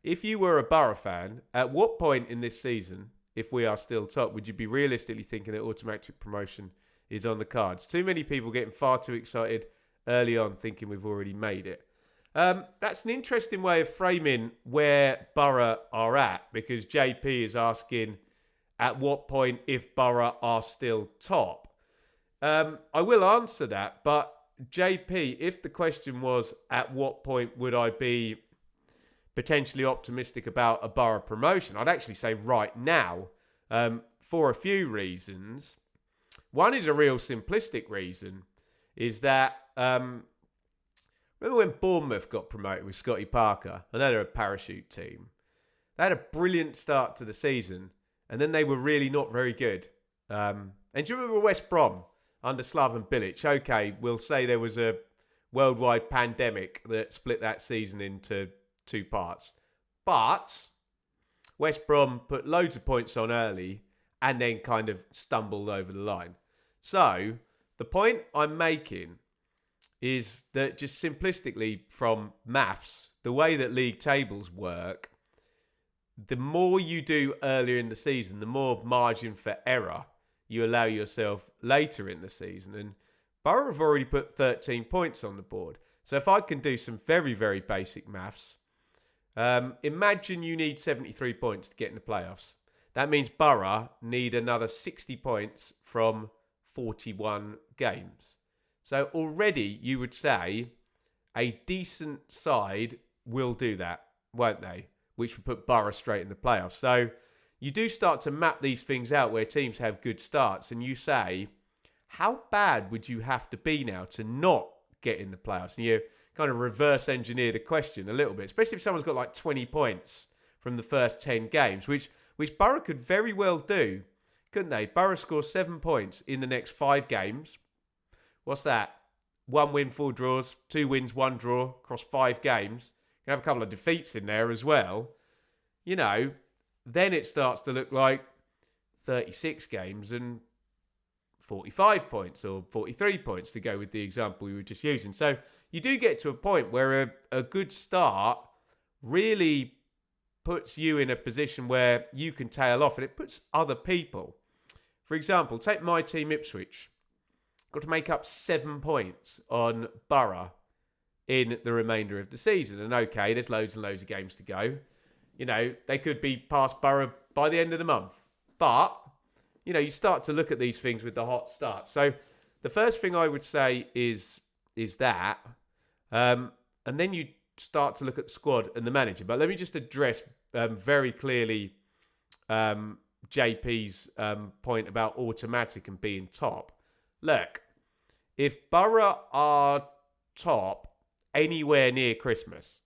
if you were a Borough fan, at what point in this season, if we are still top, would you be realistically thinking that automatic promotion is on the cards? Too many people getting far too excited early on thinking we've already made it. That's an interesting way of framing where Borough are at, because JP is asking at what point if Borough are still top. I will answer that, but JP, if the question was at what point would I be potentially optimistic about a Borough promotion, I'd actually say right now, for a few reasons. One is a real simplistic reason, is that remember when Bournemouth got promoted with Scotty Parker? I know they're a parachute team. They had a brilliant start to the season, and then they were really not very good. And do you remember West Brom under Slaven Bilic? Okay, we'll say there was a worldwide pandemic that split that season into two parts. But West Brom put loads of points on early and then kind of stumbled over the line. So the point I'm making is that just simplistically from maths, the way that league tables work, the more you do earlier in the season, the more margin for error you allow yourself later in the season. And Borough have already put 13 points on the board. So if I can do some very, very basic maths, imagine you need 73 points to get in the playoffs. That means Borough need another 60 points from 41 games. So already you would say a decent side will do that, won't they? Which would put Borough straight in the playoffs. So you do start to map these things out where teams have good starts, and you say, how bad would you have to be now to not get in the playoffs? And you kind of reverse engineer the question a little bit, especially if someone's got like 20 points from the first 10 games, which Borough could very well do, couldn't they? Borough scores 7 points in the next 5 games. What's that? 1 win, 4 draws, 2 wins, 1 draw across 5 games. You can have a couple of defeats in there as well. You know, then it starts to look like 36 games and 45 points or 43 points to go with the example we were just using. So you do get to a point where a good start really puts you in a position where you can tail off, and it puts other people. For example, take my team Ipswich. Got to make up 7 points on Borough in the remainder of the season. And okay, there's loads and loads of games to go. You know, they could be past Borough by the end of the month. But, you know, you start to look at these things with the hot start. So the first thing I would say is that. And then you start to look at the squad and the manager. But let me just address very clearly JP's point about automatic and being top. Look, if Borough are top anywhere near Christmas,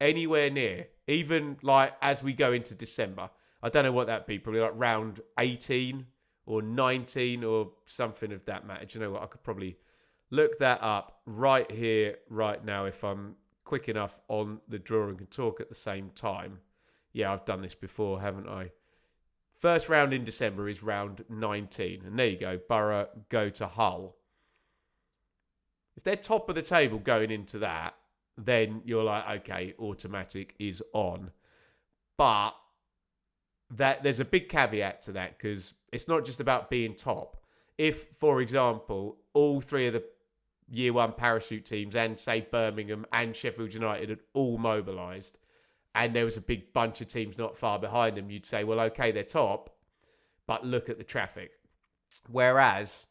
anywhere near, even like as we go into December, I don't know what that'd be, probably like round 18 or 19 or something of that matter. Do you know what? I could probably look that up right here, right now, if I'm quick enough on the draw and can talk at the same time. Yeah, I've done this before, haven't I? First round in December is round 19. And there you go. Borough go to Hull. If they're top of the table going into that, then you're like, okay, automatic is on. But that there's a big caveat to that, because it's not just about being top. If, for example, all 3 of the year 1 parachute teams and, say, Birmingham and Sheffield United had all mobilised, and there was a big bunch of teams not far behind them, you'd say, well, okay, they're top, but look at the traffic. Whereas,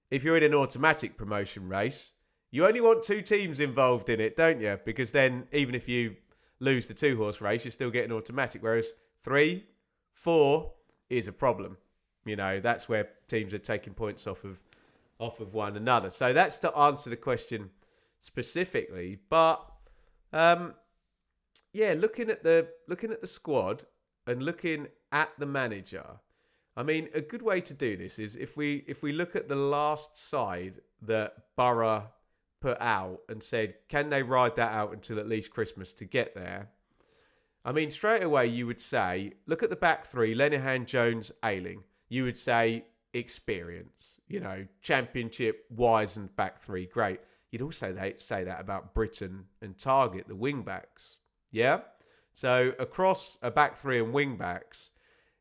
if you're in an automatic promotion race, you only want 2 teams involved in it, don't you? Because then, even if you lose the 2-horse race, you're still getting automatic. Whereas 3, 4 is a problem. You know, that's where teams are taking points off of one another. So that's to answer the question specifically. But yeah, looking at the squad and looking at the manager, I mean, a good way to do this is if we look at the last side that Borough put out and said, can they ride that out until at least Christmas to get there? I mean, straight away you would say, look at the back 3, Lenihan, Jones, Ayling. You would say experience, you know, championship wise and back 3, great. You'd also say that about Britton and Target, the wing backs. Yeah. So across a back three and wing backs,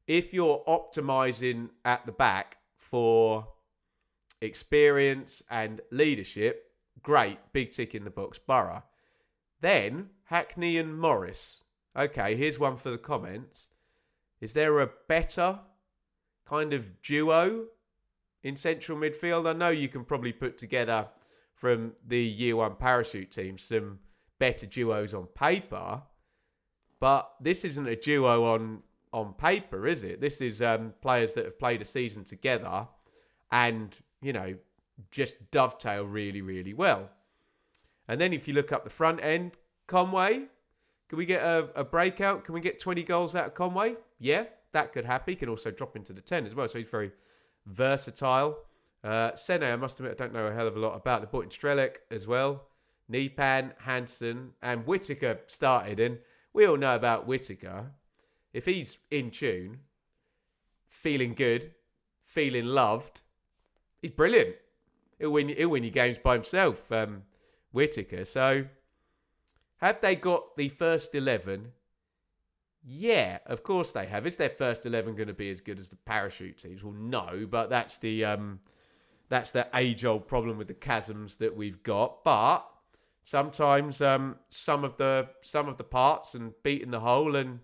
if you're optimising at the back for experience and leadership, great, big tick in the box, Borough. Then Hackney and Morris. Okay, here's one for the comments. Is there a better kind of duo in central midfield? I know you can probably put together from the year one parachute team some better duos on paper, but this isn't a duo on paper, is it? This is players that have played a season together and, just dovetail really, really well. And then if you look up the front end, Conway, can we get a breakout? Can we get 20 goals out of Conway? Yeah, that could happen. He can also drop into the 10 as well, so he's very versatile. Sene, I must admit, I don't know a hell of a lot about. They brought in Strelec as well. Nipan, Hansen, and Whittaker started. And we all know about Whittaker. If he's in tune, feeling good, feeling loved, he's brilliant. He'll win you games by himself, Whittaker. So, have they got the first 11? Yeah, of course they have. Is their first 11 going to be as good as the parachute teams? Well, no, but that's the age-old problem with the chasms that we've got. But sometimes some of the parts and beating the whole, and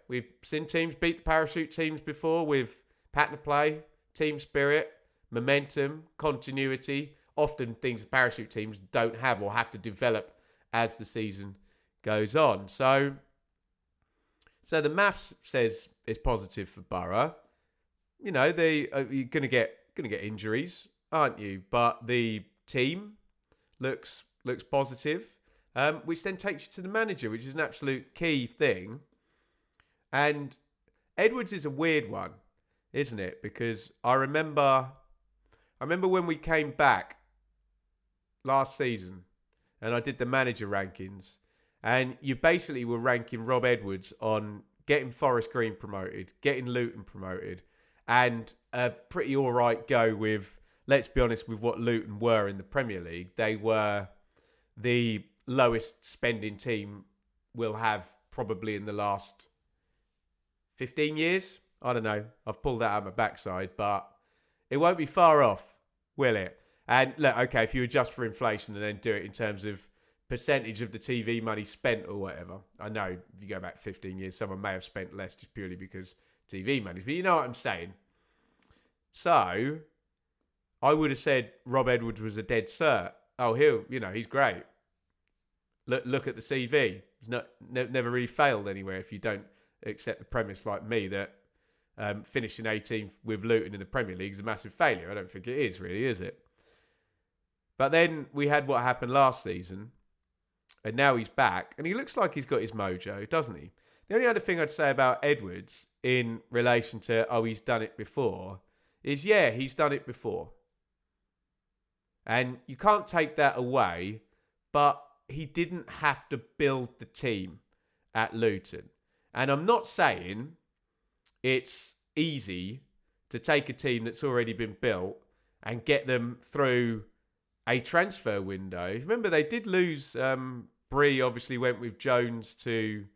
we've seen teams beat the parachute teams before with pattern of play, team spirit, momentum, continuity. Often things the parachute teams don't have or have to develop as the season goes on. So the maths says it's positive for Borough. You're gonna get injuries, aren't you? But the team looks positive, which then takes you to the manager, which is an absolute key thing. And Edwards is a weird one, isn't it? Because I remember when we came back last season and I did the manager rankings, and you basically were ranking Rob Edwards on getting Forest Green promoted, getting Luton promoted, and a pretty all right go with, let's be honest, with what Luton were in the Premier League. They were the lowest spending team we'll have probably in the last 15 years. I don't know. I've pulled that out of my backside, but it won't be far off, will it? And look, okay, if you adjust for inflation and then do it in terms of percentage of the TV money spent or whatever. I know if you go back 15 years, someone may have spent less just purely because TV money. But you know what I'm saying? So, I would have said Rob Edwards was a dead cert. Oh, he's great. Look at the CV. He's never really failed anywhere if you don't accept the premise like me that finishing 18th with Luton in the Premier League is a massive failure. I don't think it is really, is it? But then we had what happened last season, and now he's back, and he looks like he's got his mojo, doesn't he? The only other thing I'd say about Edwards in relation to, he's done it before, is, yeah, he's done it before. And you can't take that away, but he didn't have to build the team at Luton. And I'm not saying it's easy to take a team that's already been built and get them through a transfer window. Remember, they did lose. Bree obviously went with Jones to,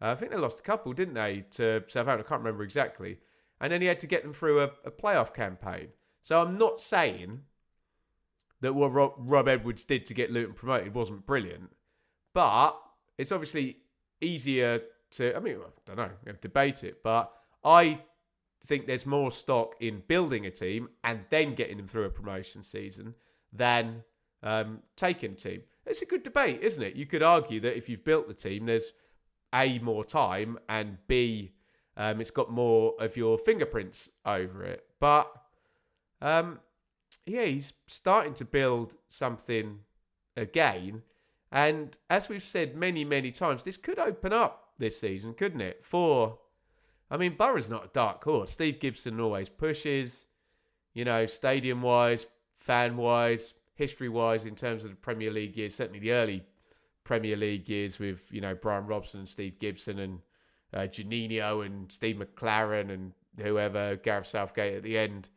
I think they lost a couple, didn't they, to Southampton? I can't remember exactly. And then he had to get them through a playoff campaign. So I'm not saying that what Rob Edwards did to get Luton promoted wasn't brilliant. But it's obviously easier to, I don't know, we have to debate it. But I think there's more stock in building a team and then getting them through a promotion season than taking a team. It's a good debate, isn't it? You could argue that if you've built the team, there's A, more time, and B, it's got more of your fingerprints over it. But he's starting to build something again. And as we've said many, many times, this could open up this season, couldn't it? Borough's not a dark horse. Steve Gibson always pushes, stadium-wise, fan-wise, history-wise, in terms of the Premier League years, certainly the early Premier League years with, Brian Robson and Steve Gibson and Juninho and Steve McLaren and whoever, Gareth Southgate at the end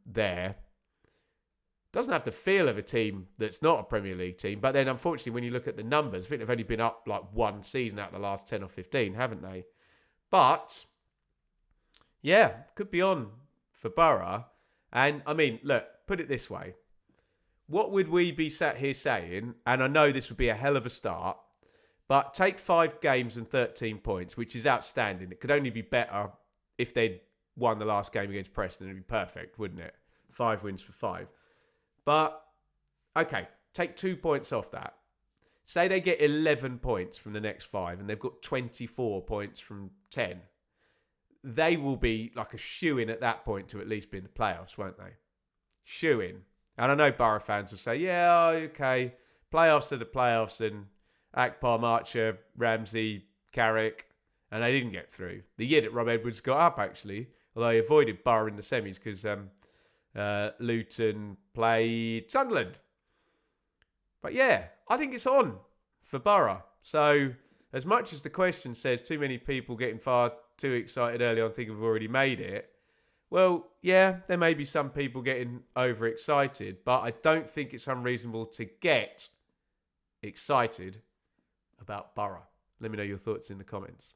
there. doesn't have the feel of a team that's not a Premier League team. But then, unfortunately, when you look at the numbers, I think they've only been up like one season out of the last 10 or 15, haven't they? But, yeah, could be on for Borough. And, I mean, look, put it this way. What would we be sat here saying? And I know this would be a hell of a start, but take 5 games and 13 points, which is outstanding. It could only be better if they'd won the last game against Preston. It'd be perfect, wouldn't it? 5 wins for 5. But, okay, take 2 points off that. Say they get 11 points from the next 5 and they've got 24 points from 10. They will be like a shoo-in at that point to at least be in the playoffs, won't they? Shoo-in. And I know Borough fans will say, yeah, okay, playoffs are the playoffs, and Akbar, Marcher, Ramsey, Carrick, and they didn't get through. The year that Rob Edwards got up, actually, although he avoided Borough in the semis because Luton played Sunderland. But yeah, I think it's on for Borough. So as much as the question says too many people getting far too excited early on thinking we've already made it, well, yeah, there may be some people getting overexcited, but I don't think it's unreasonable to get excited about Borough. Let me know your thoughts in the comments.